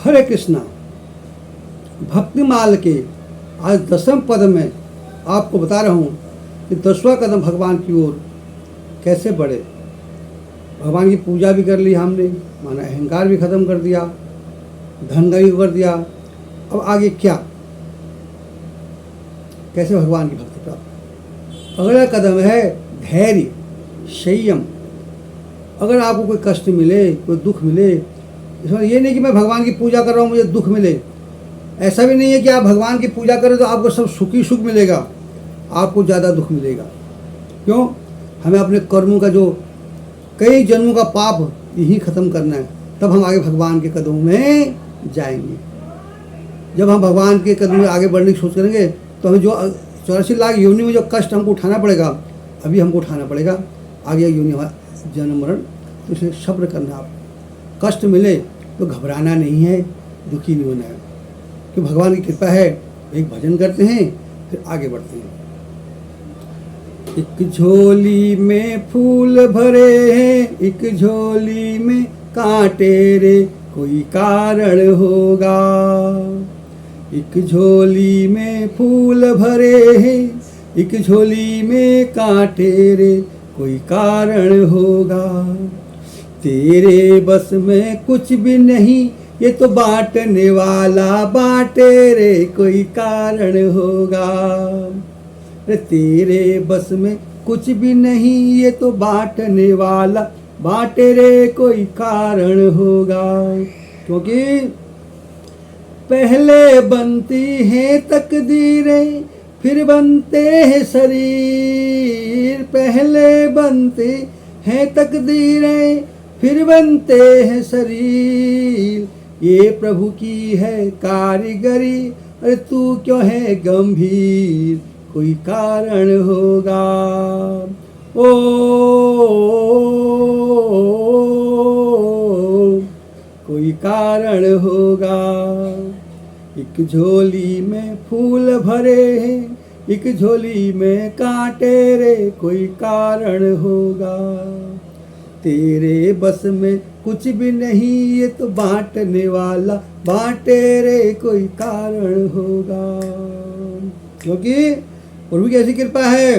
हरे कृष्णा। भक्तिमाल के आज 10वें पद में आपको बता रहा हूँ कि 10वां कदम भगवान की ओर कैसे बढ़े। भगवान की पूजा भी कर ली हमने, माना अहंकार भी खत्म कर दिया, धन भी कर दिया। अब आगे क्या, कैसे भगवान की भक्ति प्राप्त। अगला कदम है धैर्य, संयम। अगर आपको कोई कष्ट मिले, कोई दुख मिले, इसमें ये नहीं कि मैं भगवान की पूजा कर रहा हूँ मुझे दुख मिले। ऐसा भी नहीं है कि आप भगवान की पूजा करें तो आपको सब सुखी सुख मिलेगा, आपको ज़्यादा दुख मिलेगा। क्यों? हमें अपने कर्मों का जो कई जन्मों का पाप यही ख़त्म करना है, तब हम आगे भगवान के कदमों में जाएंगे। जब हम भगवान के कदमों में आगे बढ़ने की सोच करेंगे तो हमें जो 84 लाख योनि में जो कष्ट हमको उठाना पड़ेगा, अभी हमको उठाना पड़ेगा। आगे योनि हमारा जन्म मरण, तो इसे सब्र करना। आप कष्ट मिले तो घबराना नहीं है, दुखी नहीं होना है, कि भगवान की कृपा है। एक भजन करते हैं फिर आगे बढ़ते हैं। एक झोली में फूल भरे हैं, एक झोली में कांटे रे, कोई कारण होगा। एक झोली में फूल भरे हैं, एक झोली में कांटे रे, कोई कारण होगा। तेरे बस में कुछ भी नहीं, ये तो बांटने वाला बांटे रे, कोई कारण होगा। तेरे बस में कुछ भी नहीं, ये तो बांटने वाला बांटे रे, कोई कारण होगा। क्योंकि पहले बनती हैं तकदीरें, फिर बनते हैं शरीर। पहले बनते हैं तकदीरें, फिर बनते हैं शरीर। ये प्रभु की है कारीगरी, अरे तू क्यों है गंभीर, कोई कारण होगा। ओ, कोई कारण होगा। एक झोली में फूल भरे हैं, एक झोली में कांटे रे, कोई कारण होगा। तेरे बस में कुछ भी नहीं, ये तो बांटने वाला बांटे रे, कोई कारण होगा। क्योंकि प्रभु की ऐसी कृपा है।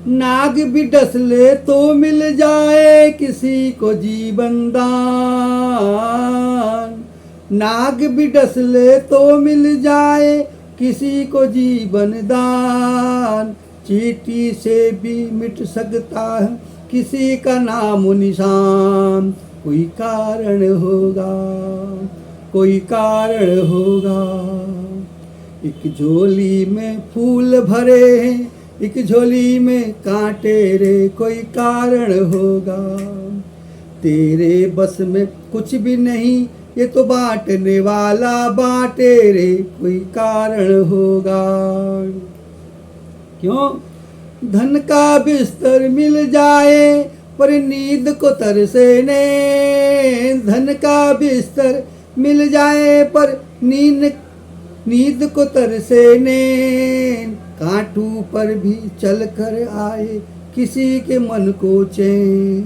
नाग भी डस ले तो मिल जाए किसी को जीवन दान। नाग भी डस ले तो मिल जाए किसी को जीवन दान। चींटी से भी मिट सकता है किसी का नाम निशान, कोई कारण होगा, कोई कारण होगा। एक झोली में फूल भरे हैं, एक झोली में कांटे रे, कोई कारण होगा। तेरे बस में कुछ भी नहीं, ये तो बांटने वाला बांटे रे, कोई कारण होगा। क्यों? धन का बिस्तर मिल जाए पर नींद को तरसे ने। धन का बिस्तर मिल जाए पर नींद को तरसे ने। कांटों पर भी चल कर आए किसी के मन को चैन।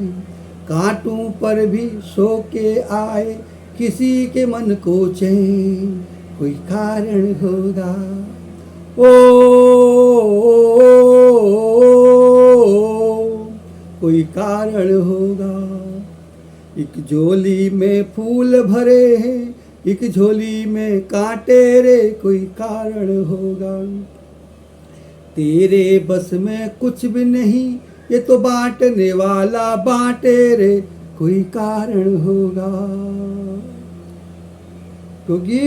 कांटों पर भी सो के आए किसी के मन को चैन, कोई कारण होगा। ओ, कोई कारण होगा। एक झोली में फूल भरे हैं, एक झोली में कांटे रे, कोई कारण होगा। तेरे बस में कुछ भी नहीं, ये तो बांटने वाला बांटे रे, कोई कारण होगा। क्योंकि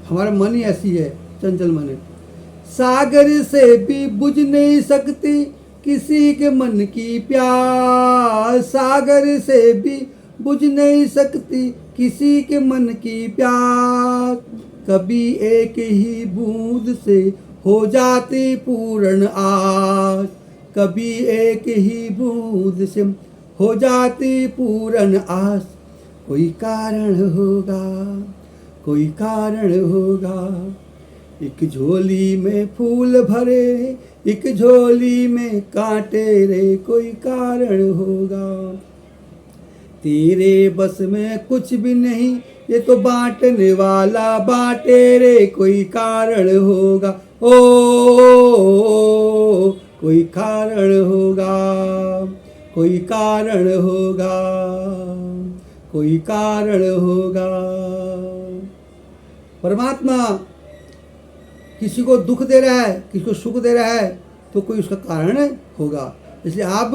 हमारा मन ही ऐसी है, चंचल मन है। सागर से भी बुझ नहीं सकती किसी के मन की प्यास। सागर से भी बुझ नहीं सकती किसी के मन की प्यास। कभी एक ही बूंद से हो जाती पूर्ण आस। कभी एक ही बूंद से हो जाती पूर्ण आस, कोई कारण होगा, कोई कारण होगा। एक झोली में फूल भरे, एक झोली में कांटे रे, कोई कारण होगा। तेरे बस में कुछ भी नहीं, ये तो बांटने वाला बांटे रे, कोई कारण होगा ओ, कोई कारण होगा, कोई कारण होगा, कोई कारण होगा। परमात्मा किसी को दुख दे रहा है, किसी को सुख दे रहा है, तो कोई उसका कारण होगा। इसलिए आप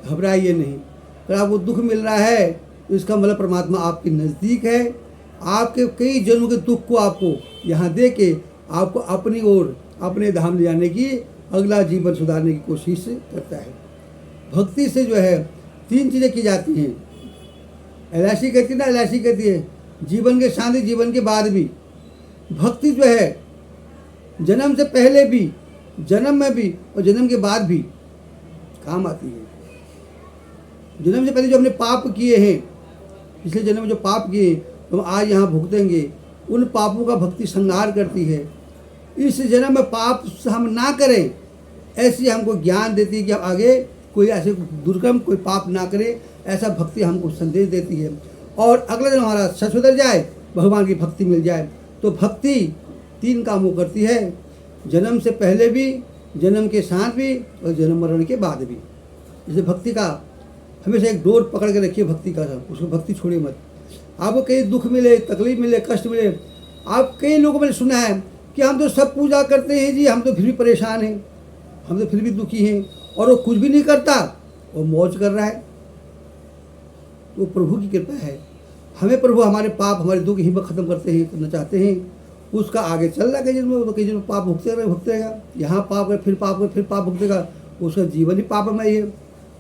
घबराइए नहीं। अगर आपको दुख मिल रहा है तो इसका मतलब परमात्मा आपके नज़दीक है, आपके कई जन्मों के दुख को आपको यहाँ दे के आपको अपनी ओर, अपने धाम ले जाने की, अगला जीवन सुधारने की कोशिश करता है। भक्ति से जो है 3 चीज़ें की जाती हैं। एलआईसी कहती है ना, एलआईसी कहती है जीवन के साथ ही जीवन के बाद भी। भक्ति जो है जन्म से पहले भी, जन्म में भी और जन्म के बाद भी काम आती है। जन्म से पहले जो हमने पाप किए हैं, पिछले जन्म में जो पाप किए तो हम आज यहाँ भुगतेंगे, उन पापों का भक्ति संहार करती है। इस जन्म में पाप हम ना करें, ऐसी हमको ज्ञान देती है कि हम आगे कोई ऐसे दुर्गम कोई पाप ना करे, ऐसा भक्ति हमको संदेश देती है। और अगला जन्म हमारा सच सुधर जाए, भगवान की भक्ति मिल जाए। तो भक्ति 3 कामों करती है, जन्म से पहले भी, जन्म के साथ भी और जन्म मरण के बाद भी। इसलिए भक्ति का हमेशा एक डोर पकड़ के रखिए, भक्ति का, उसको भक्ति छोड़िए मत। आपको कहीं दुख मिले, तकलीफ मिले, कष्ट मिले, आप कई लोगों ने सुना है कि हम तो सब पूजा करते हैं जी, हम तो फिर भी परेशान हैं, हम तो फिर भी दुखी हैं, और वो कुछ भी नहीं करता, वो मौज कर रहा है। तो प्रभु की कृपा है, हमें प्रभु हमारे पाप, हमारे दुख ही खत्म करते हैं, करना चाहते हैं। उसका आगे चल रहा है कई जन्म में, तो कई जन्म पाप भुगते रहेगा, यहाँ पाप है, फिर पाप है, फिर पाप भुगतेगा, उसका जीवन ही पापमय है।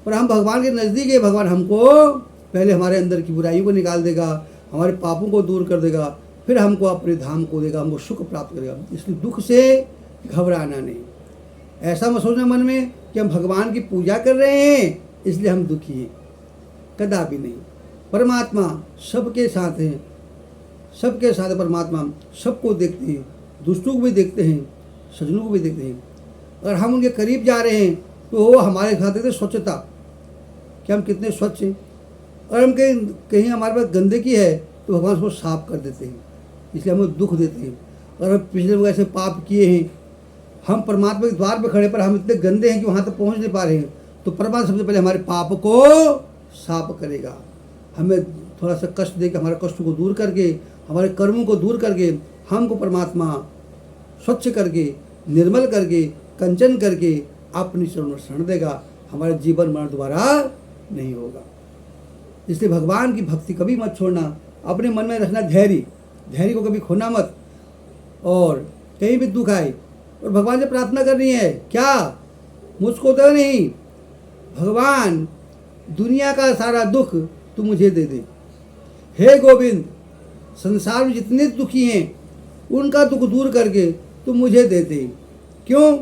पर हम भगवान के नज़दीक है, भगवान हमको पहले हमारे अंदर की बुराइयों को निकाल देगा, हमारे पापों को दूर कर देगा, फिर हमको अपने धाम को देगा, हमको सुख प्राप्त करेगा। इसलिए दुख से घबराना नहीं। ऐसा मत सोचना मन में कि हम भगवान की पूजा कर रहे हैं इसलिए हम दुखी हैं, कदापि नहीं। परमात्मा सबके साथ हैं, सबके साथ परमात्मा सबको देखते हैं, दुष्टों को भी देखते हैं, सज्जनों को भी देखते हैं। अगर हम उनके करीब जा रहे हैं तो वो हमारे साथ देखते स्वच्छता, कि हम कितने स्वच्छ हैं। अगर हम कहीं हमारे पास गंदगी है तो भगवान उसको साफ कर देते हैं, इसलिए हमें दुख देते हैं। अगर हम पिछले लोग ऐसे पाप किए हैं, हम परमात्मा के द्वार पर खड़े, पर हम इतने गंदे हैं कि वहाँ तक पहुँच नहीं पा रहे हैं, तो परमात्मा सबसे पहले हमारे पाप को साफ करेगा। हमें थोड़ा सा कष्ट देकर, हमारे कष्ट को दूर करके, हमारे कर्मों को दूर करके, हमको परमात्मा स्वच्छ करके, निर्मल करके, कंचन करके अपनी चरणों में शरण देगा। हमारा जीवन मरण दोबारा नहीं होगा। इसलिए भगवान की भक्ति कभी मत छोड़ना, अपने मन में रखना धैर्य, धैर्य को कभी खोना मत। और कहीं भी दुख आए और भगवान से प्रार्थना करनी है, क्या मुझको तो नहीं, भगवान दुनिया का सारा दुख तू मुझे दे दे। हे गोविंद, संसार में जितने दुखी हैं उनका दुख दूर करके तू मुझे दे दे। क्यों?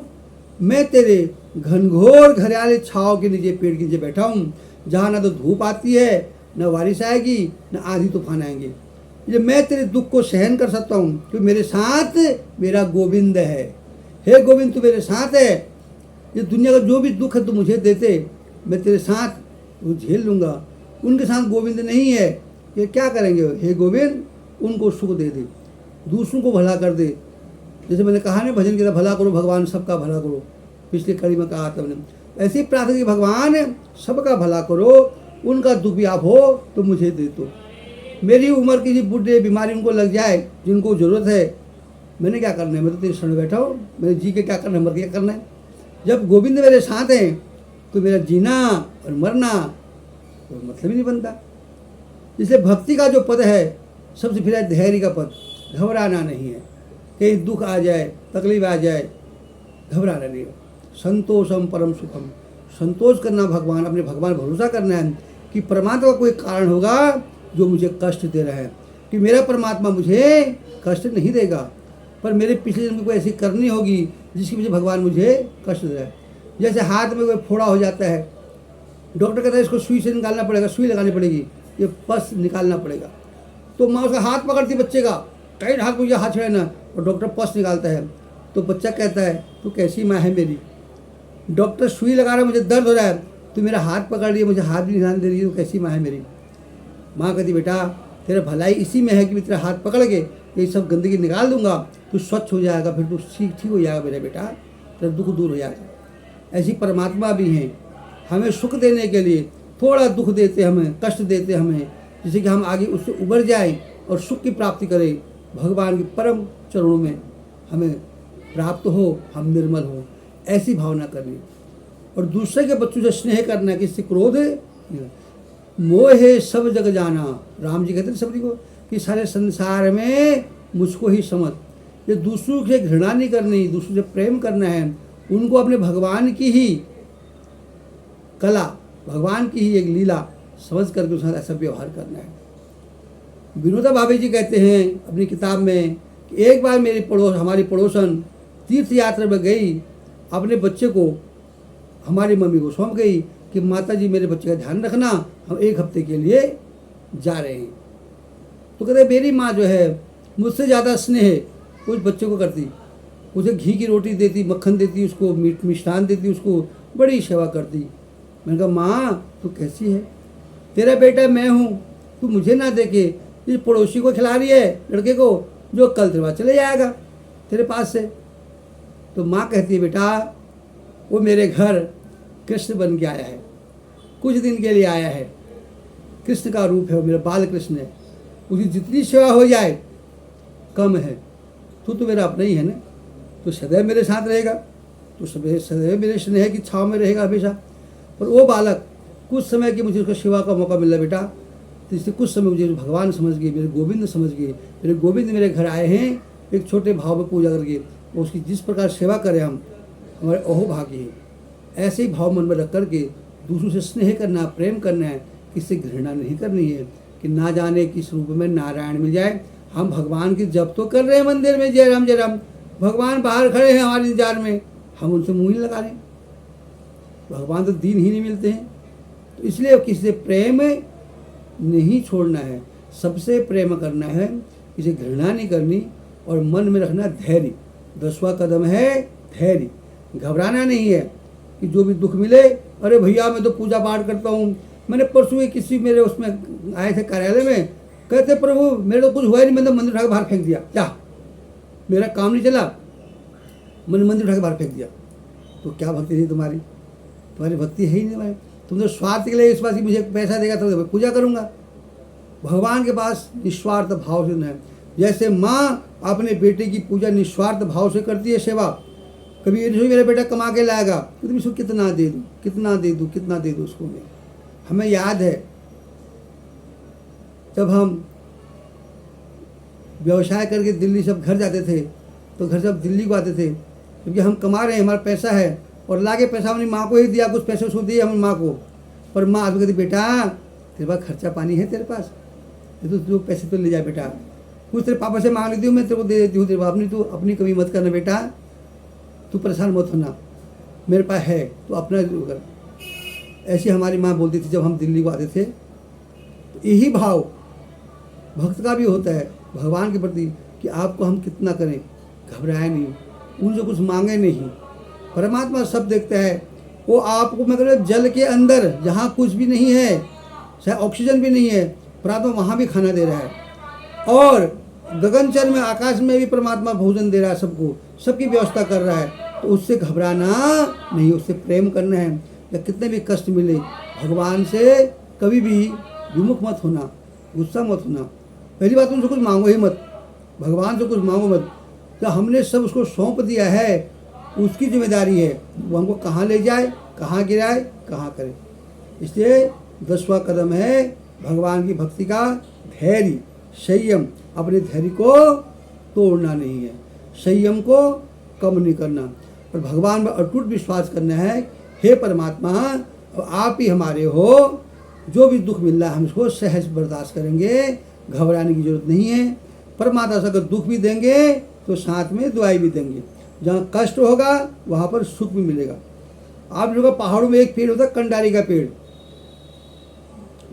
मैं तेरे घनघोर घरियाले छाव के नीचे, पेड़ के नीचे बैठा हूँ, जहाँ ना तो धूप आती है, न बारिश आएगी, न आंधी तूफान आएंगे। ये मैं तेरे दुख को सहन कर सकता हूँ क्योंकि मेरे साथ मेरा गोविंद है। हे गोविंद, तू मेरे साथ है, ये दुनिया का जो भी दुख है तू मुझे देते, मैं तेरे साथ वो झेल लूँगा। उनके साथ गोविंद नहीं है, ये क्या करेंगे? हे गोविंद, उनको सुख दे दे, दूसरों को भला कर दे। जैसे मैंने कहा ना, भजन किया, भला करो भगवान सबका भला करो, पिछली कड़ी में कहा था मैंने। ऐसी प्रार्थना की, भगवान सबका भला करो, उनका दुख भी आप हो तो मुझे दे दो। मेरी उम्र की बुढ़े बीमारी उनको लग जाए जिनको ज़रूरत है, मैंने क्या करना है? मैं तो तेरे शरण बैठा हूँ, मेरे जी के क्या करना है, मर के क्या करना है? जब गोविंद मेरे साथ हैं तो मेरा जीना और मरना तो मतलब ही नहीं बनता। इसलिए भक्ति का जो पद है सबसे फिर धैर्य का पद, घबराना नहीं है। कहीं दुख आ जाए, तकलीफ आ जाए, घबराना नहीं है। संतोषम परम सुखम, संतोष करना भगवान, अपने भगवान भरोसा करना है कि परमात्मा का कोई कारण होगा जो मुझे कष्ट दे रहा है, कि मेरा परमात्मा मुझे कष्ट नहीं देगा, पर मेरे पिछले जन्म में कोई ऐसी करनी होगी जिसकी वजह भगवान मुझे कष्ट दे रहा है। जैसे हाथ में कोई फोड़ा हो जाता है, डॉक्टर कहता है इसको सुई से निकालना पड़ेगा, सुई लगानी पड़ेगी, ये पस निकालना पड़ेगा। तो माँ उसका हाथ पकड़ती बच्चे का, टाइट हाथ को, ये हाथ छड़े ना, और डॉक्टर पस निकालता है। तो बच्चा कहता है तू कैसी माँ है मेरी, डॉक्टर सुई लगा रहा है, मुझे दर्द हो रहा है, तू मेरा हाथ पकड़ रही है, मुझे हाथ भी निकालने दे रही है, तो कैसी माँ है मेरी। माँ कहती बेटा तेरा भलाई इसी में है कि मैं तेरा हाथ पकड़ के ये सब गंदगी निकाल दूंगा, तू स्वच्छ हो जाएगा, फिर तू ठीक हो जाएगा मेरा बेटा, तेरा दुख दूर हो जाएगा। ऐसी परमात्मा भी हैं, हमें सुख देने के लिए थोड़ा दुख देते, हमें कष्ट देते हमें, जिससे कि हम आगे उससे उबर जाएं और सुख की प्राप्ति करें, भगवान के परम चरणों में हमें प्राप्त हो, हम निर्मल हो, ऐसी भावना करनी। और दूसरे के बच्चों से स्नेह करना, किससे क्रोध मोह है सब जग जाना। राम जी कहते हैं सबरी को कि सारे संसार में मुझको ही समझ। ये दूसरों से घृणा नहीं करनी, दूसरों से प्रेम करना है, उनको अपने भगवान की ही कला, भगवान की ही एक लीला समझ करके उसके साथ ऐसा व्यवहार करना है। विनोदा भावे जी कहते हैं अपनी किताब में कि एक बार हमारी पड़ोसन तीर्थ यात्रा में गई, अपने बच्चे को हमारी मम्मी को सौंप गई कि माता जी मेरे बच्चे का ध्यान रखना, हम 1 हफ्ते के लिए जा रहे हैं। तो कहते मेरी माँ जो है मुझसे ज़्यादा स्नेह उस बच्चे को करती, उसे घी की रोटी देती, मक्खन देती, उसको मिष्ठान देती, उसको बड़ी सेवा करती। मैंने कहा माँ तू कैसी है, तेरा बेटा मैं हूँ, तू मुझे ना देके इस पड़ोसी को खिला रही है, लड़के को, जो कल तेरे पास चले जाएगा तेरे पास से। तो माँ कहती है बेटा वो मेरे घर कृष्ण बन के आया है, कुछ दिन के लिए आया है, कृष्ण का रूप है, वो मेरा बाल कृष्ण है, उसकी जितनी सेवा हो जाए कम है। तो मेरा अपना ही है ना, तो सदैव मेरे साथ रहेगा, तो सदैव मेरे स्नेह की छाँव में रहेगा हमेशा। पर वो बालक कुछ समय की मुझे उसका सेवा का मौका मिला बेटा, तो इससे कुछ समय मुझे भगवान समझ गए, मेरे गोविंद समझ गए, मेरे गोविंद मेरे घर आए हैं एक छोटे भाव में पूजा करके, उसकी जिस प्रकार सेवा करें हम, हमारे अहोभाग्य है। ऐसे ही भाव मन में रख करके दूसरों से स्नेह करना, प्रेम करना है, किससे घृणा नहीं करनी है कि ना जाने किस रूप में नारायण मिल जाए। हम भगवान की जप तो कर रहे हैं मंदिर में, जय राम जय राम, भगवान बाहर खड़े हैं हमारे इंतजार में, हम उनसे मुँह ही लगा रहे हैं, भगवान तो दिन ही नहीं मिलते हैं। तो इसलिए किसी से प्रेम नहीं छोड़ना है, सबसे प्रेम करना है, किसी घृणा नहीं करनी, और मन में रखना धैर्य। 10वां कदम है धैर्य, घबराना नहीं है कि जो भी दुख मिले, अरे भैया मैं तो पूजा पाठ करता हूँ। मैंने परसों ही किसी मेरे उसमें आए थे कार्यालय में, कहते प्रभु मेरे तो कुछ हुआ ही नहीं, मैंने मंदिर उठा के बाहर फेंक दिया, क्या मेरा काम नहीं चला, मैंने मंदिर उठा के बाहर फेंक दिया। तो क्या भक्ति थी तुम्हारी? तुम्हारी भक्ति है ही नहीं भाई, तुम तो स्वार्थ के लिए इस बात की मुझे पैसा देगा तो मैं पूजा करूँगा। भगवान के पास निस्वार्थ भाव से है। जैसे माँ अपने बेटे की पूजा निस्वार्थ भाव से करती है, सेवा, कभी ये नहीं मेरा बेटा कमा के लाएगा तो इसको कितना दे दूँ, कितना दे दूँ, कितना दे दूँ उसको मैं। हमें याद है जब हम व्यवसाय करके दिल्ली सब घर जाते थे, तो घर सब दिल्ली को आते थे, क्योंकि हम कमा रहे हैं, हमारा पैसा है, और लाके पैसा हमने माँ को ही दिया, कुछ पैसे उसको दिए हमने माँ को। पर माँ अभी कहती बेटा तेरे पास खर्चा पानी है, तेरे पास ये तो पैसे तो ले जा बेटा, कुछ तेरे पापा से मांग लेती हूँ, मैं तेरे को दे देती हूँ, तेरे पापा तू अपनी कमी मत करना बेटा, तू परेशान मत होना, मेरे पास है तो अपना कर। ऐसी हमारी माँ बोलती थी जब हम दिल्ली को आते थे। तो यही भाव भक्त का भी होता है भगवान के प्रति कि आपको हम कितना करें, घबराए नहीं, उनसे कुछ मांगे नहीं। परमात्मा सब देखता है, वो आपको मतलब जल के अंदर जहाँ कुछ भी नहीं है, चाहे ऑक्सीजन भी नहीं है, परमात्मा वहाँ भी खाना दे रहा है, और गगनचर में आकाश में भी परमात्मा भोजन दे रहा है सबको, सबकी व्यवस्था कर रहा है। तो उससे घबराना नहीं, उससे प्रेम करना है। या कितने भी कष्ट मिले, भगवान से कभी भी विमुख मत होना, गुस्सा मत होना। पहली बात उनसे कुछ मांगो ही मत, भगवान से कुछ मांगो मत। जब हमने सब उसको सौंप दिया है, उसकी जिम्मेदारी है वो हमको कहाँ ले जाए, कहाँ गिराए, कहाँ करे। इसलिए 10वां कदम है भगवान की भक्ति का धैर्य, संयम। अपने धैर्य को तोड़ना नहीं है, संयम को कम नहीं करना, और भगवान में अटूट विश्वास करना है, हे परमात्मा आप ही हमारे हो, जो भी दुख मिल रहा है हम इसको सहज बर्दाश्त करेंगे, घबराने की जरूरत नहीं है। परमात्मा से अगर दुख भी देंगे तो साथ में दुआई भी देंगे, जहाँ कष्ट होगा वहाँ पर सुख भी मिलेगा। आप लोगों का पहाड़ों में एक पेड़ होता है कंडारी का पेड़,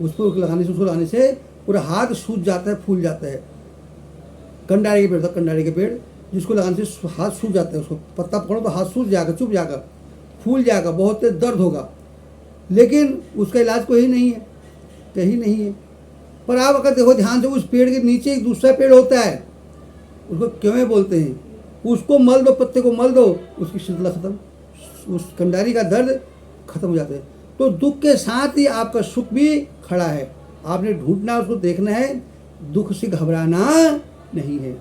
उस पर लगाने से पूरा हाथ सूज जाता है, फूल जाता है। कंडारी का पेड़ होता है, कंडारी का पेड़ जिसको लगाने से हाथ सूज जाता है, उसको पत्ता पकड़ो तो हाथ सूज जाएगा, चुप जाएगा, फूल जाएगा, बहुत तेज दर्द होगा, लेकिन उसका इलाज कोई नहीं है, कहीं नहीं है। पर आप अगर देखो ध्यान से, उस पेड़ के नीचे एक दूसरा पेड़ होता है, उसको क्यों बोलते हैं, उसको मल दो, पत्ते को मल दो, उसकी शीतलता खत्म, उस कंडारी का दर्द खत्म हो जाता है। तो दुख के साथ ही आपका सुख भी खड़ा है, आपने ढूंढना, उसको देखना है, दुख से घबराना नहीं है।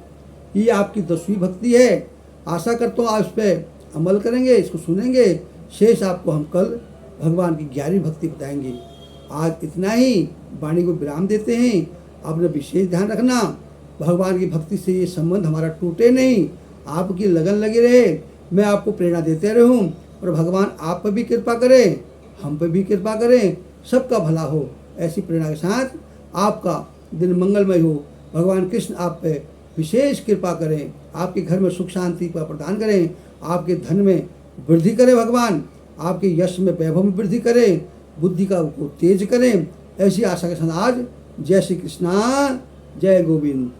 ये आपकी 10वीं भक्ति है। आशा करता हूँ आप इस पर अमल करेंगे, इसको सुनेंगे। शेष आपको हम कल भगवान की 11वीं भक्ति बताएंगे। आज इतना ही, वाणी को विराम देते हैं। आपने विशेष ध्यान रखना, भगवान की भक्ति से ये संबंध हमारा टूटे नहीं, आपकी लगन लगी रहे, मैं आपको प्रेरणा देते रहूं, और भगवान आप पर भी कृपा करें, हम पर भी कृपा करें, सबका भला हो। ऐसी प्रेरणा के साथ आपका दिन मंगलमय हो। भगवान कृष्ण आप पे विशेष कृपा करें, आपके घर में सुख शांति का प्रदान करें, आपके धन में वृद्धि करें भगवान, आपके यश में वैभव में वृद्धि करें, बुद्धि का को तेज करें। ऐसी आशा के साथ आज जय श्री कृष्णा, जय गोविंद।